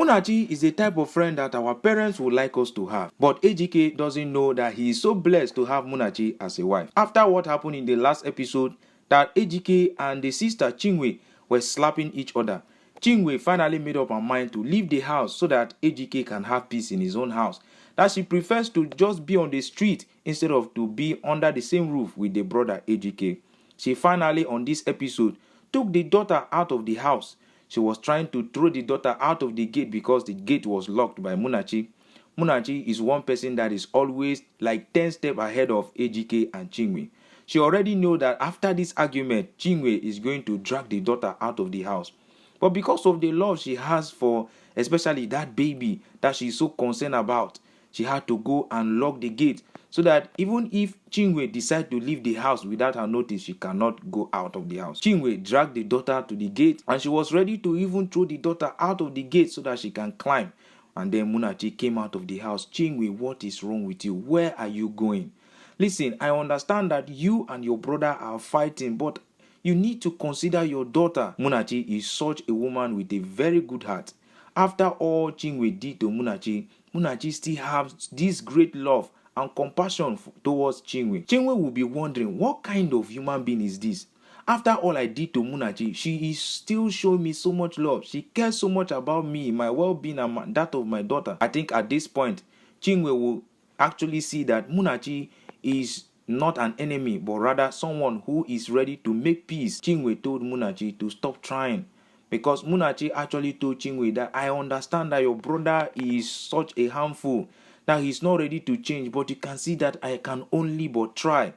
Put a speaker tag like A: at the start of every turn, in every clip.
A: Munachi is the type of friend that our parents would like us to have. But Ejike doesn't know that he is so blessed to have Munachi as a wife. After what happened in the last episode, that Ejike and the sister Chinwe were slapping each other, Chinwe finally made up her mind to leave the house so that Ejike can have peace in his own house. That she prefers to just be on the street instead of to be under the same roof with the brother Ejike. She finally, on this episode, took the daughter out of the house. She was trying to throw the daughter out of the gate because the gate was locked by Munachi. Munachi is one person that is always like 10 steps ahead of Ejike and Chinwe. She already knows that after this argument, Chinwe is going to drag the daughter out of the house. But because of the love she has for especially that baby that she's so concerned about, she had to go and lock the gate so that even if Chinwe decides to leave the house without her notice, she cannot go out of the house. Chinwe dragged the daughter to the gate and she was ready to even throw the daughter out of the gate so that she can climb. And then Munachi came out of the house. Chinwe, what is wrong with you? Where are you going? Listen, I understand that you and your brother are fighting, but you need to consider your daughter. Munachi is such a woman with a very good heart. After all Chinwe did to Munachi, Munachi still has this great love and compassion towards Chinwe. Chinwe will be wondering, what kind of human being is this? After all I did to Munachi, she is still showing me so much love. She cares so much about me, my well-being, and that of my daughter. I think at this point, Chinwe will actually see that Munachi is not an enemy, but rather someone who is ready to make peace. Chinwe told Munachi to stop trying, because Munachi actually told Chinwe that I understand that your brother is such a handful, that he's not ready to change, but you can see that I can only but try.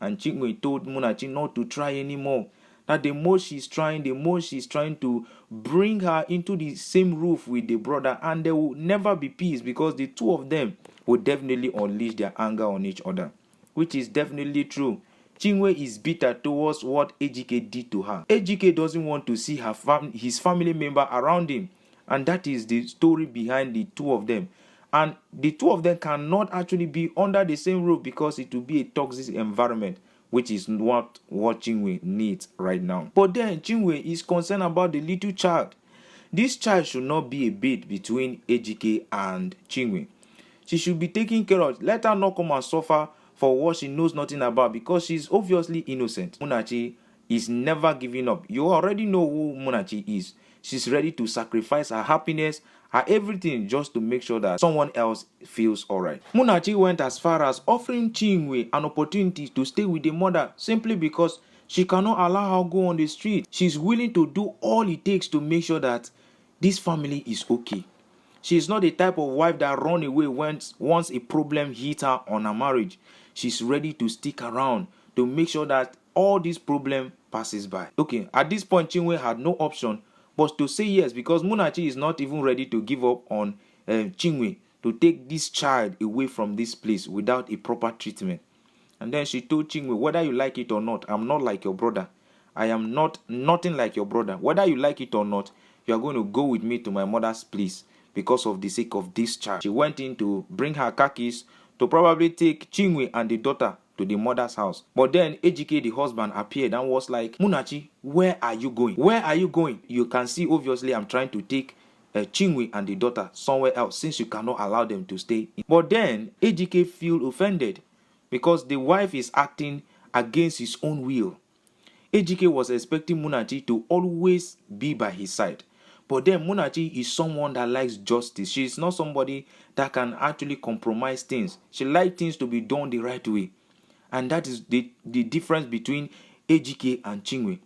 A: And Chinwe told Munachi not to try anymore. That the more she's trying to bring her into the same roof with the brother, and there will never be peace because the two of them will definitely unleash their anger on each other, which is definitely true. Chinwe is bitter towards what Ejike did to her. Ejike doesn't want to see his family member around him, and that is the story behind the two of them. And the two of them cannot actually be under the same roof because it will be a toxic environment, which is what Chinwe needs right now. But then Chinwe is concerned about the little child. This child should not be a bait between Ejike and Chinwe. She should be taken care of. Let her not come and suffer for what she knows nothing about, because she's obviously innocent. Munachi is never giving up. You already know who Munachi is. She's ready to sacrifice her happiness, her everything, just to make sure that someone else feels alright. Munachi went as far as offering Chinwe an opportunity to stay with the mother simply because she cannot allow her go on the street. She's willing to do all it takes to make sure that this family is okay. She is not the type of wife that run away once a problem hits her on her marriage. She's ready to stick around to make sure that all this problem passes by. Okay, at this point, Chinwe had no option but to say yes, because Munachi is not even ready to give up on Chinwe to take this child away from this place without a proper treatment. And then she told Chinwe, whether you like it or not, I'm not like your brother. I am nothing like your brother. Whether you like it or not, you are going to go with me to my mother's place because of the sake of this child. She went in to bring her car keys to probably take Chinwe and the daughter to the mother's house. But then Ejike, the husband, appeared and was like, Munachi, where are you going? Where are you going? You can see obviously I'm trying to take Chinwe and the daughter somewhere else since you cannot allow them to stay. But then Ejike feel offended because the wife is acting against his own will. Ejike was expecting Munachi to always be by his side. But then Munachi is someone that likes justice. She is not somebody that can actually compromise things. She likes things to be done the right way. And that is the difference between Ejike and Chinwe.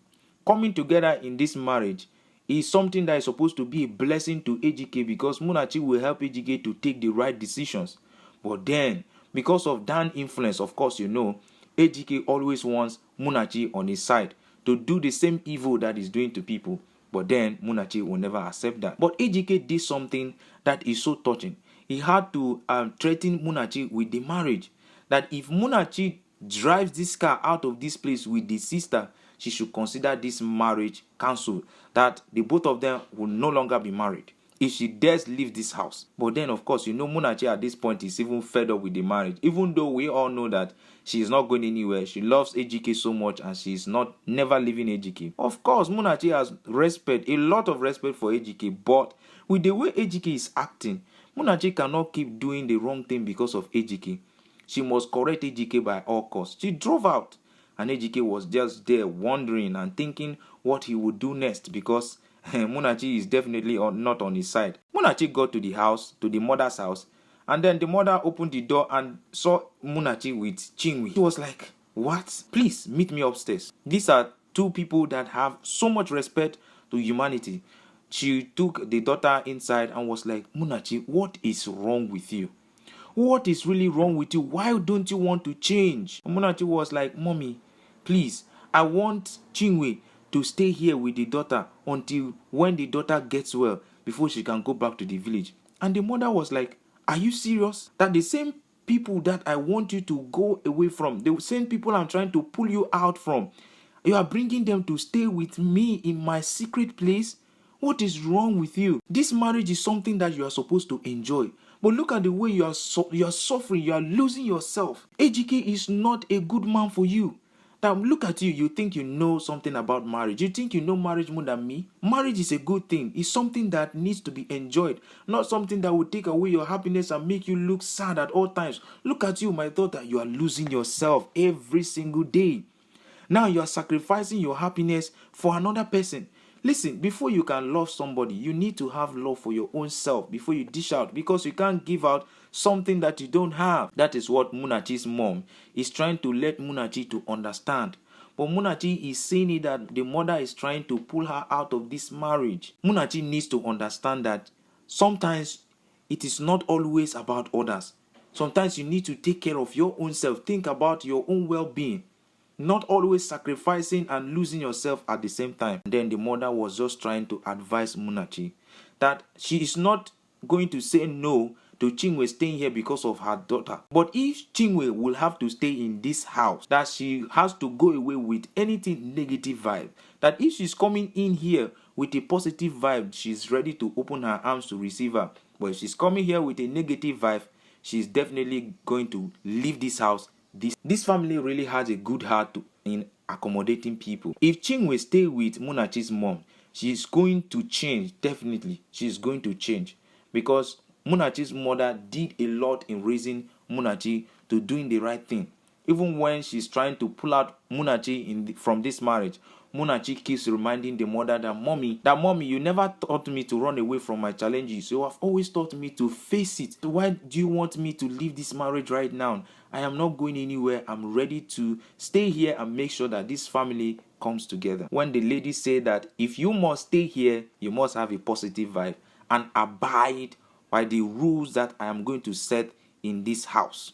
A: Coming together in this marriage is something that is supposed to be a blessing to Ejike, because Munachi will help Ejike to take the right decisions. But then, because of that influence, of course, you know, Ejike always wants Munachi on his side to do the same evil that he's doing to people. But then Munachi will never accept that. But Ejike did something that is so touching. He had to threaten Munachi with the marriage. That if Munachi drives this car out of this place with the sister, she should consider this marriage cancelled. That the both of them will no longer be married. if she dares leave this house. But then, of course, Munachi at this point is even fed up with the marriage. Even though we all know that she is not going anywhere. She loves Ejike so much and she is never leaving Ejike. Of course, Munachi has a lot of respect for Ejike. But with the way Ejike is acting, Munachi cannot keep doing the wrong thing because of Ejike. She must correct Ejike by all costs. She drove out and Ejike was just there wondering and thinking what he would do next, because Munachi is definitely not on his side. Munachi got to the mother's house, and then the mother opened the door and saw Munachi with Chinwe. She was like, "What? Please meet me upstairs." These are two people that have so much respect to humanity. She took the daughter inside and was like, "Munachi, what is wrong with you? What is really wrong with you? Why don't you want to change?" Munachi was like, "Mommy, please, I want Chinwe to stay here with the daughter until when the daughter gets well before she can go back to the village." And the mother was like, "Are you serious? That the same people that I want you to go away from, the same people I'm trying to pull you out from, you are bringing them to stay with me in my secret place? What is wrong with you? This marriage is something that you are supposed to enjoy. But look at the way you are suffering, you are losing yourself. Ejike is not a good man for you. Now look at you, you think you know something about marriage. You think you know marriage more than me? Marriage is a good thing. It's something that needs to be enjoyed, not something that will take away your happiness and make you look sad at all times. Look at you, my daughter. You are losing yourself every single day. Now you are sacrificing your happiness for another person. Listen, before you can love somebody, you need to have love for your own self before you dish out, because you can't give out something that you don't have. That is what Munachi's mom is trying to let Munachi to understand. But Munachi is saying it that the mother is trying to pull her out of this marriage. Munachi needs to understand that sometimes it is not always about others. Sometimes you need to take care of your own self. Think about your own well-being. Not always sacrificing and losing yourself at the same time. And then the mother was just trying to advise Munachi that she is not going to say no to Chinwe staying here because of her daughter. But if Chinwe will have to stay in this house, that she has to go away with anything negative vibe. That if she's coming in here with a positive vibe, she's ready to open her arms to receive her. But if she's coming here with a negative vibe, she's definitely going to leave this house. This family really has a good heart in accommodating people. If Chinwe stay with Munachi's mom, she's going to change. Definitely, she's going to change, because Munachi's mother did a lot in raising Munachi to doing the right thing. Even when she's trying to pull out Munachi from this marriage, Munachi keeps reminding the mother that mommy, you never taught me to run away from my challenges. You have always taught me to face it. Why do you want me to leave this marriage right now? I am not going anywhere. I'm ready to stay here and make sure that this family comes together. When the lady said that if you must stay here, you must have a positive vibe and abide by the rules that I am going to set in this house.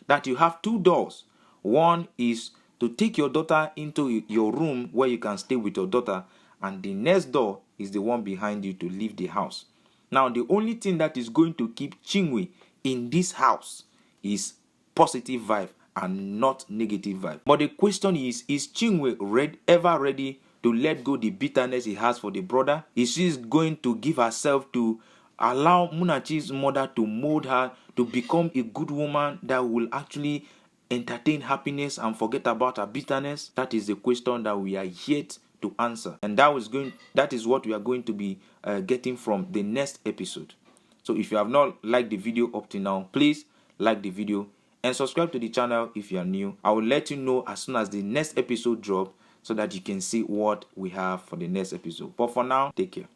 A: That you have two doors. One is to take your daughter into your room where you can stay with your daughter, and the next door is the one behind you to leave the house. Now, the only thing that is going to keep Chinwe in this house is positive vibe and not negative vibe. But the question is Chinwe ever ready to let go the bitterness he has for the brother? Is she going to give herself to allow Munachi's mother to mold her to become a good woman that will actually entertain happiness and forget about her bitterness? That is the question that we are yet to answer, and that is what we are going to be getting from the next episode. So if you have not liked the video up to now, please like the video and subscribe to the channel if you are new. I will let you know as soon as the next episode drops so that you can see what we have for the next episode. But for now, take care.